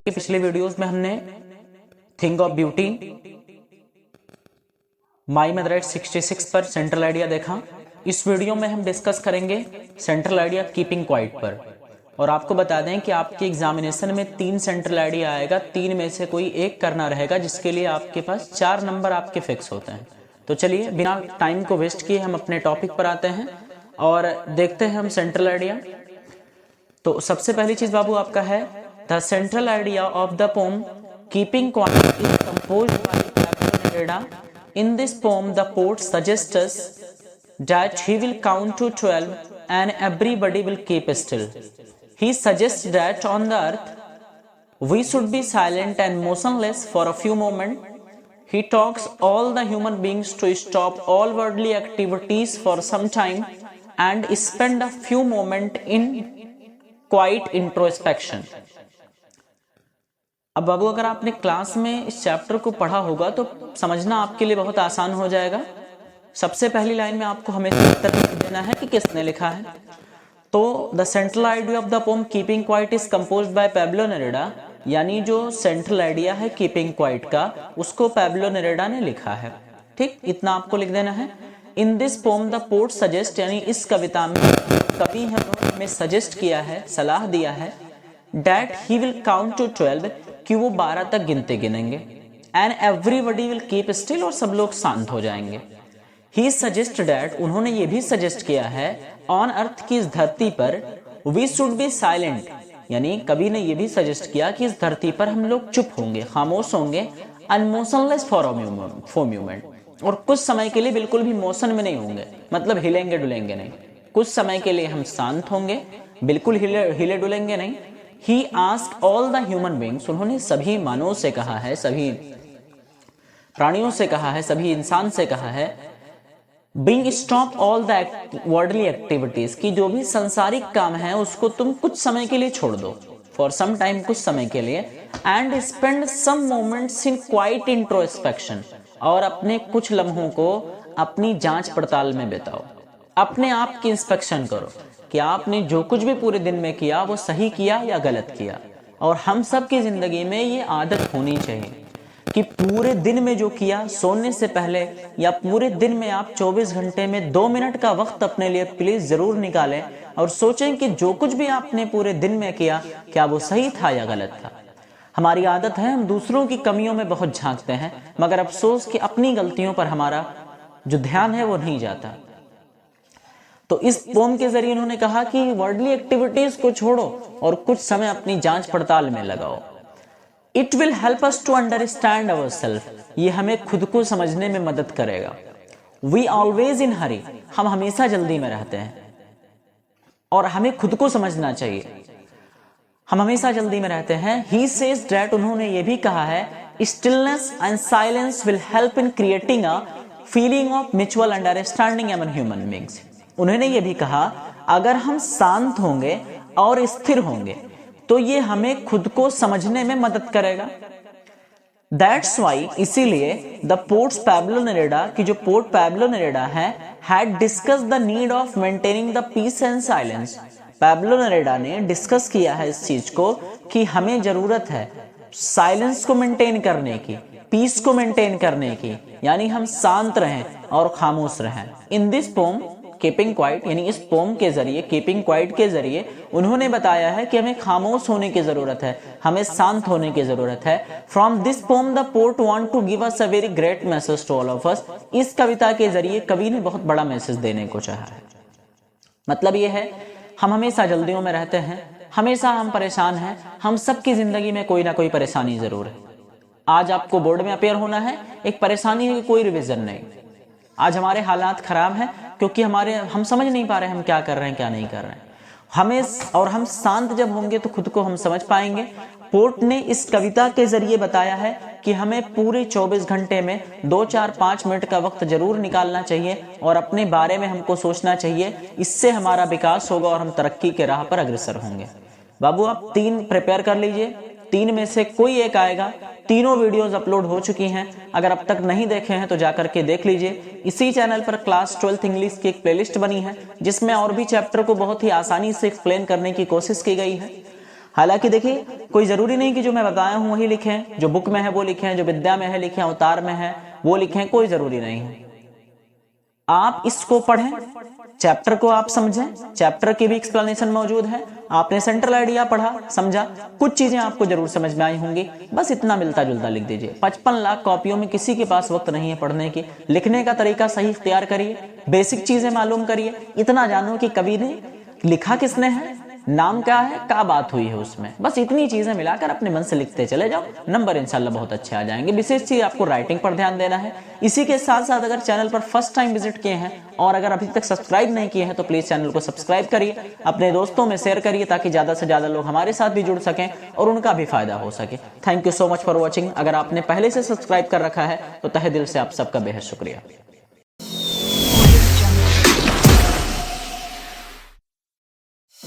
कि पिछले वीडियोस में हमने थिंग ऑफ ब्यूटी, माई मदराइट 66 पर सेंट्रल आइडिया देखा। इस वीडियो में हम डिस्कस करेंगे सेंट्रल आइडिया कीपिंग क्वाइट पर। और आपको बता दें कि आपके एग्जामिनेशन में 3 सेंट्रल आइडिया आएगा, 3 में से कोई एक करना रहेगा, जिसके लिए आपके पास 4 नंबर आपके फिक्स होते हैं। तो चलिए बिना टाइम को वेस्ट किए हम अपने टॉपिक पर आते हैं और देखते हैं हम सेंट्रल आइडिया। तो सबसे पहली चीज बाबू आपका है the central idea of the pome keeping quiet is composed bye Pablo Neruda. In this poem, the poet suggests us that he will count to 12 and everybody will keep still. He suggests that on the earth, we should be silent and motionless for a few moments. He talks all the human beings to stop all worldly activities for some time and spend a few moments in quiet introspection. अब बाबू अगर आपने class में इस chapter को पढ़ा होगा तो समझना आपके लिए बहुत आसान हो जाएगा। सबसे पहली लाइन में आपको हमेशा उत्तर देना है कि किसने लिखा है। तो the central idea of the pome keeping quiet is composed bye Pablo Neruda, यानी जो सेंट्रल आइडिया है कीपिंग क्वाइट का, उसको पैब्लो नेरुदा ने लिखा है। ठीक, इतना आपको लिख देना है। In this poem the poet suggest, यानी इस कविता में कवि है हमें सजेस्ट किया है, सलाह दिया है, that he will count to 12, कि वो 12 तक गिनते गिनेंगे, and everybody will keep still, और सब लोग शांत हो जाएंगे। ही सजेस्ट दैट, उन्होंने ये भी सजेस्ट किया है, ऑन अर्थ की इस धरती पर वी शुड बी साइलेंट, यानी कवि ने ये भी सजेस्ट किया कि इस धरती पर हम लोग चुप होंगे, खामोश होंगे, अनमोशनलेस फॉर मोमेंट, और कुछ समय के लिए बिल्कुल भी मोशन में नहीं होंगे, मतलब हिलेंगे डुलेंगे नहीं। कुछ समय के लिए हम शांत होंगे, बिल्कुल हिले डुलेंगे नहीं। He asked all the human beings, उन्होंने सभी मानवों से कहा है, सभी प्राणियों से कहा है, सभी इंसान से कहा है, bring stop all the worldly activities, कि जो भी सांसारिक काम है उसको तुम कुछ समय के लिए छोड़ दो, for some time, कुछ समय के लिए, and spend some moments in quiet introspection, और अपने कुछ लम्हों को अपनी जांच पड़ताल में बिताओ, अपने आप की इंस्पेक्शन करो कि आपने जो कुछ भी पूरे दिन में किया वो सही किया या गलत किया। और हम सब की जिंदगी में ये आदत होनी चाहिए कि पूरे दिन में जो किया, सोने से पहले या पूरे दिन में आप 24 घंटे में 2 मिनट का वक्त अपने लिए प्लीज जरूर निकालें और सोचें कि जो कुछ भी आपने पूरे दिन में किया, क्या वो सही था या गलत था। हमारी आदत है, हम दूसरों की कमियों में बहुत झांकते हैं, मगर अफसोस कि अपनी गलतियों पर हमारा जो ध्यान है वो नहीं जाता। तो इस पोम के जरिए उन्होंने कहा कि वर्ल्डली एक्टिविटीज को छोड़ो और कुछ समय अपनी जांच पड़ताल में लगाओ। It will help us to understand ourself, ये हमें खुद को समझने में मदद करेगा। वी ऑलवेज इन हरी, हम हमेशा जल्दी में रहते हैं और हमें खुद को समझना चाहिए, हम हमेशा जल्दी में रहते हैं। ही सेज दैट, उन्होंने ये भी कहा है, stillness and silence will help in creating a feeling of mutual understanding among human beings. उन्होंने ये भी कहा, अगर हम शांत होंगे और स्थिर होंगे तो ये हमें खुद को समझने में मदद करेगा। दैट्स वाई, इसीलिए द पोएट पैब्लो नेरुदा, की जो पोएट पैब्लो नेरुदा है, had discuss the need of maintaining the peace and silence. Pablo Neruda ने डिस्कस किया है इस चीज को कि हमें जरूरत है साइलेंस को मेंटेन करने की, पीस को मेंटेन करने की, यानी हम शांत रहें और खामोश रहें। In this pome keeping quiet, यानी इस पोम के जरिए, कीपिंग क्वाइट के जरिए उन्होंने बताया है कि हमें खामोश होने की जरूरत है, हमें शांत होने की जरूरत है। From this poem the poet want to give us a very great message to all of us. इस कविता के जरिए कवि ने बहुत बड़ा मैसेज देने को चाहा है। मतलब ये है, हम हमेशा जल्दियों में रहते हैं, हमेशा हम परेशान हैं, हम सबकी जिंदगी में कोई ना कोई परेशानी जरूर है। आज आपको बोर्ड में अपेयर होना है, एक परेशानी है कि कोई रिविजन नहीं। आज हमारे हालात खराब हैं क्योंकि हम समझ नहीं पा रहे हम क्या कर रहे हैं, क्या नहीं कर रहे हैं। हम शांत जब होंगे तो खुद को हम समझ पाएंगे। पोएट ने इस कविता के जरिए बताया है कि हमें पूरे 24 घंटे में 2, 4, 5 मिनट का वक्त जरूर निकालना चाहिए और अपने बारे में हमको सोचना चाहिए। इससे हमारा विकास होगा और हम तरक्की के राह पर अग्रसर होंगे। बाबू आप 3 प्रिपेयर कर लीजिए, 3 में से कोई एक आएगा। तीनों वीडियोस अपलोड हो चुकी हैं, अगर अब तक नहीं देखे हैं तो जाकर के देख लीजिए। इसी चैनल पर क्लास 12th इंग्लिश की एक प्लेलिस्ट बनी है जिसमें और भी चैप्टर को बहुत ही आसानी से एक्सप्लेन करने की कोशिश की गई है। हालांकि देखिए कोई जरूरी नहीं कि जो मैं बताया हूं वही लिखें, जो बुक में है वो लिखें, जो विद्या में है लिखें, अवतार में है वो लिखें, कोई जरूरी नहीं है। आप इसको पढ़ें, चैप्टर को आप समझें, चैप्टर की भी एक्सप्लेनेशन मौजूद है। आपने सेंट्रल आइडिया पढ़ा, समझा, कुछ चीजें आपको जरूर समझ में आई होंगी, बस इतना मिलता जुलता लिख दीजिए। 55 लाख कॉपियों में किसी के पास वक्त नहीं है पढ़ने की। लिखने का तरीका सही इख्तियार करिए, बेसिक चीजें मालूम करिए, इतना जानो कि कवि ने लिखा किसने है, नाम क्या है, क्या बात हुई है उसमें, बस इतनी चीजें मिलाकर अपने मन से लिखते चले जाओ, नंबर इंशाल्लाह बहुत अच्छे आ जाएंगे। विशेष चीज आपको राइटिंग पर ध्यान देना है। इसी के साथ साथ अगर चैनल पर फर्स्ट टाइम विजिट किए हैं और अगर अभी तक सब्सक्राइब नहीं किए हैं तो प्लीज चैनल को सब्सक्राइब करिए, अपने दोस्तों में शेयर करिए ताकि ज्यादा से ज्यादा लोग हमारे साथ भी जुड़ सकें और उनका भी फायदा हो सके। Thank you so much for watching. अगर आपने पहले से सब्सक्राइब कर रखा है तो तहे दिल से आप सबका बेहद शुक्रिया।